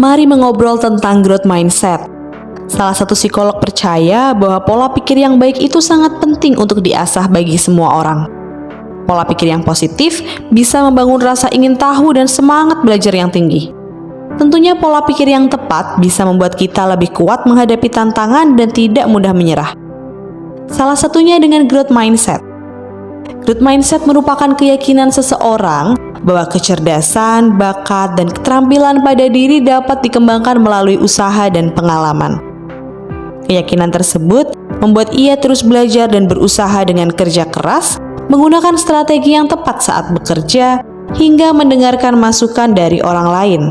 mari mengobrol tentang growth mindset. Salah satu psikolog percaya bahwa pola pikir yang baik itu sangat penting untuk diasah bagi semua orang. Pola pikir yang positif bisa membangun rasa ingin tahu dan semangat belajar yang tinggi. Tentunya pola pikir yang tepat bisa membuat kita lebih kuat menghadapi tantangan dan tidak mudah menyerah. Salah satunya dengan growth mindset. Growth mindset merupakan keyakinan seseorang bahwa kecerdasan, bakat, dan keterampilan pada diri dapat dikembangkan melalui usaha dan pengalaman. Keyakinan tersebut membuat ia terus belajar dan berusaha dengan kerja keras, menggunakan strategi yang tepat saat bekerja, hingga mendengarkan masukan dari orang lain.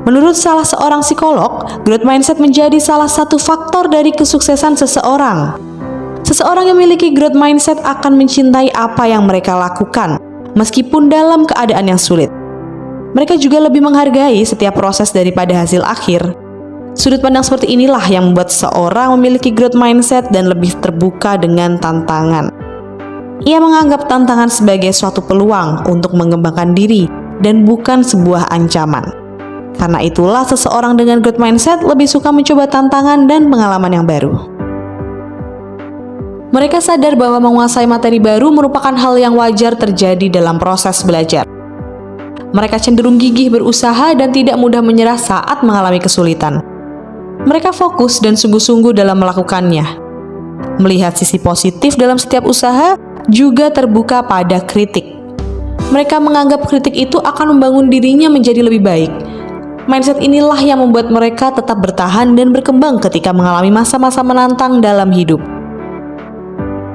Menurut salah seorang psikolog, growth mindset menjadi salah satu faktor dari kesuksesan seseorang. Seseorang yang memiliki growth mindset akan mencintai apa yang mereka lakukan, meskipun dalam keadaan yang sulit. Mereka juga lebih menghargai setiap proses daripada hasil akhir. Sudut pandang seperti inilah yang membuat seseorang memiliki growth mindset dan lebih terbuka dengan tantangan. Ia menganggap tantangan sebagai suatu peluang untuk mengembangkan diri dan bukan sebuah ancaman. Karena itulah seseorang dengan growth mindset lebih suka mencoba tantangan dan pengalaman yang baru. Mereka sadar bahwa menguasai materi baru merupakan hal yang wajar terjadi dalam proses belajar. Mereka cenderung gigih berusaha dan tidak mudah menyerah saat mengalami kesulitan. Mereka fokus dan sungguh-sungguh dalam melakukannya. Melihat sisi positif dalam setiap usaha juga terbuka pada kritik. Mereka menganggap kritik itu akan membangun dirinya menjadi lebih baik. Mindset inilah yang membuat mereka tetap bertahan dan berkembang ketika mengalami masa-masa menantang dalam hidup.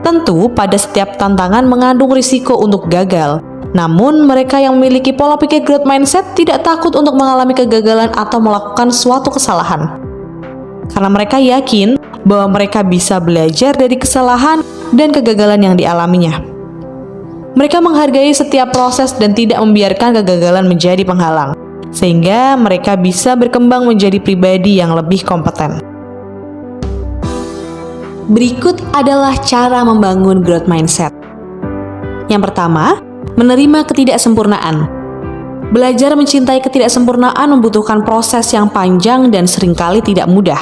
Tentu, pada setiap tantangan mengandung risiko untuk gagal. Namun, mereka yang memiliki pola pikir growth mindset tidak takut untuk mengalami kegagalan atau melakukan suatu kesalahan. Karena mereka yakin bahwa mereka bisa belajar dari kesalahan dan kegagalan yang dialaminya. Mereka menghargai setiap proses dan tidak membiarkan kegagalan menjadi penghalang, sehingga mereka bisa berkembang menjadi pribadi yang lebih kompeten. Berikut adalah cara membangun growth mindset. Yang pertama, menerima ketidaksempurnaan. Belajar mencintai ketidaksempurnaan membutuhkan proses yang panjang dan seringkali tidak mudah.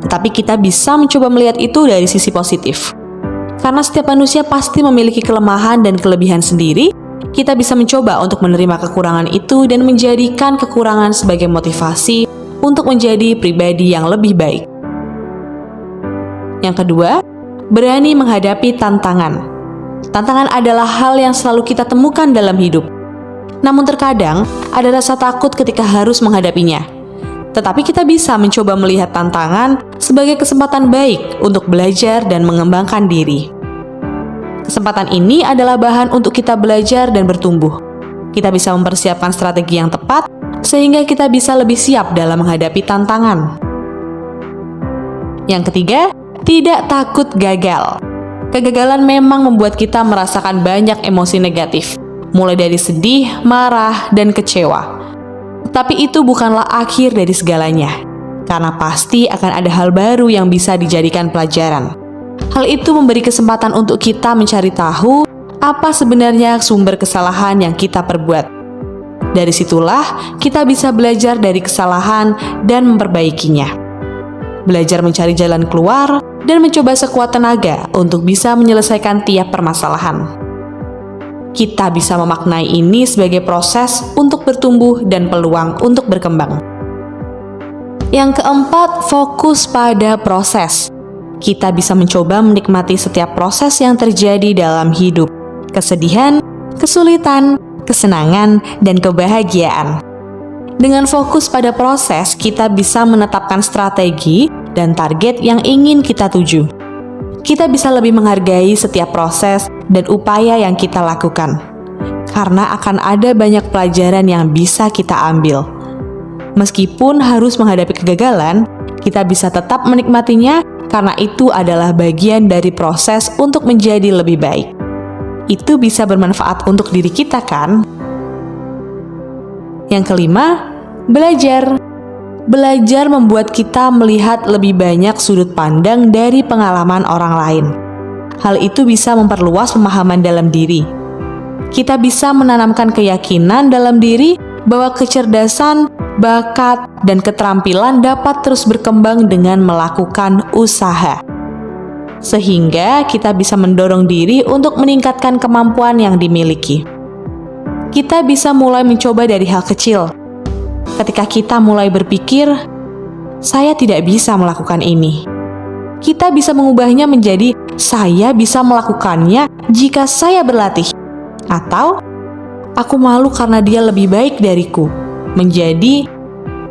Tetapi kita bisa mencoba melihat itu dari sisi positif. Karena setiap manusia pasti memiliki kelemahan dan kelebihan sendiri, kita bisa mencoba untuk menerima kekurangan itu dan menjadikan kekurangan sebagai motivasi untuk menjadi pribadi yang lebih baik. Yang kedua, berani menghadapi tantangan. Tantangan adalah hal yang selalu kita temukan dalam hidup. Namun terkadang ada rasa takut ketika harus menghadapinya. Tetapi kita bisa mencoba melihat tantangan sebagai kesempatan baik untuk belajar dan mengembangkan diri. Kesempatan ini adalah bahan untuk kita belajar dan bertumbuh. Kita bisa mempersiapkan strategi yang tepat sehingga kita bisa lebih siap dalam menghadapi tantangan. Yang ketiga, tidak takut gagal. Kegagalan memang membuat kita merasakan banyak emosi negatif, mulai dari sedih, marah, dan kecewa. Tapi itu bukanlah akhir dari segalanya, karena pasti akan ada hal baru yang bisa dijadikan pelajaran. Hal itu memberi kesempatan untuk kita mencari tahu apa sebenarnya sumber kesalahan yang kita perbuat. Dari situlah kita bisa belajar dari kesalahan dan memperbaikinya. Belajar mencari jalan keluar dan mencoba sekuat tenaga untuk bisa menyelesaikan tiap permasalahan. Kita bisa memaknai ini sebagai proses untuk bertumbuh dan peluang untuk berkembang. Yang keempat, fokus pada proses. Kita bisa mencoba menikmati setiap proses yang terjadi dalam hidup. Kesedihan, kesulitan, kesenangan, dan kebahagiaan. Dengan fokus pada proses, kita bisa menetapkan strategi dan target yang ingin kita tuju. Kita bisa lebih menghargai setiap proses dan upaya yang kita lakukan, karena akan ada banyak pelajaran yang bisa kita ambil. Meskipun harus menghadapi kegagalan, kita bisa tetap menikmatinya karena itu adalah bagian dari proses untuk menjadi lebih baik. Itu bisa bermanfaat untuk diri kita, kan? Yang kelima, belajar. Belajar membuat kita melihat lebih banyak sudut pandang dari pengalaman orang lain. Hal itu bisa memperluas pemahaman dalam diri. Kita bisa menanamkan keyakinan dalam diri bahwa kecerdasan, bakat, dan keterampilan dapat terus berkembang dengan melakukan usaha. Sehingga kita bisa mendorong diri untuk meningkatkan kemampuan yang dimiliki. Kita bisa mulai mencoba dari hal kecil. Ketika kita mulai berpikir, saya tidak bisa melakukan ini. Kita bisa mengubahnya menjadi, saya bisa melakukannya jika saya berlatih. Atau, aku malu karena dia lebih baik dariku. Menjadi,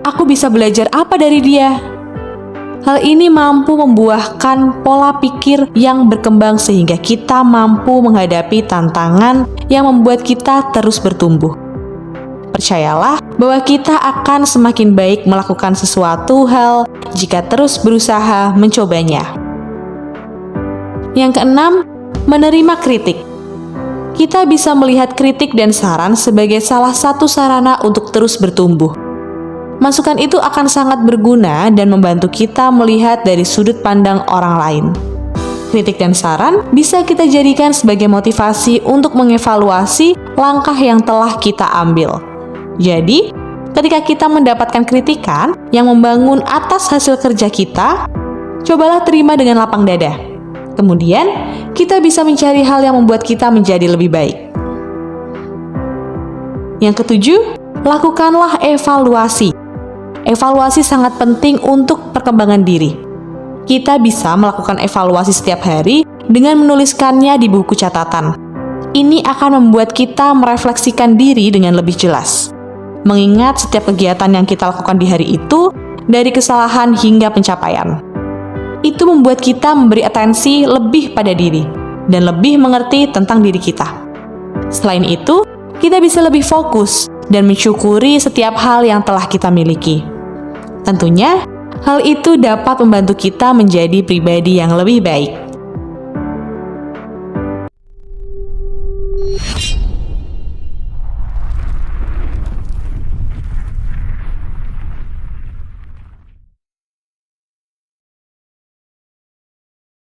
aku bisa belajar apa dari dia? Hal ini mampu membuahkan pola pikir yang berkembang sehingga kita mampu menghadapi tantangan yang membuat kita terus bertumbuh. Percayalah bahwa kita akan semakin baik melakukan sesuatu hal jika terus berusaha mencobanya. Yang keenam, menerima kritik. Kita bisa melihat kritik dan saran sebagai salah satu sarana untuk terus bertumbuh. Masukan itu akan sangat berguna dan membantu kita melihat dari sudut pandang orang lain. Kritik dan saran bisa kita jadikan sebagai motivasi untuk mengevaluasi langkah yang telah kita ambil. Jadi, ketika kita mendapatkan kritikan yang membangun atas hasil kerja kita, cobalah terima dengan lapang dada. Kemudian, kita bisa mencari hal yang membuat kita menjadi lebih baik. Yang ketujuh, lakukanlah evaluasi. Evaluasi sangat penting untuk perkembangan diri. Kita bisa melakukan evaluasi setiap hari dengan menuliskannya di buku catatan. Ini akan membuat kita merefleksikan diri dengan lebih jelas. Mengingat setiap kegiatan yang kita lakukan di hari itu, dari kesalahan hingga pencapaian. Itu membuat kita memberi atensi lebih pada diri, dan lebih mengerti tentang diri kita. Selain itu, kita bisa lebih fokus dan mensyukuri setiap hal yang telah kita miliki. Tentunya, hal itu dapat membantu kita menjadi pribadi yang lebih baik.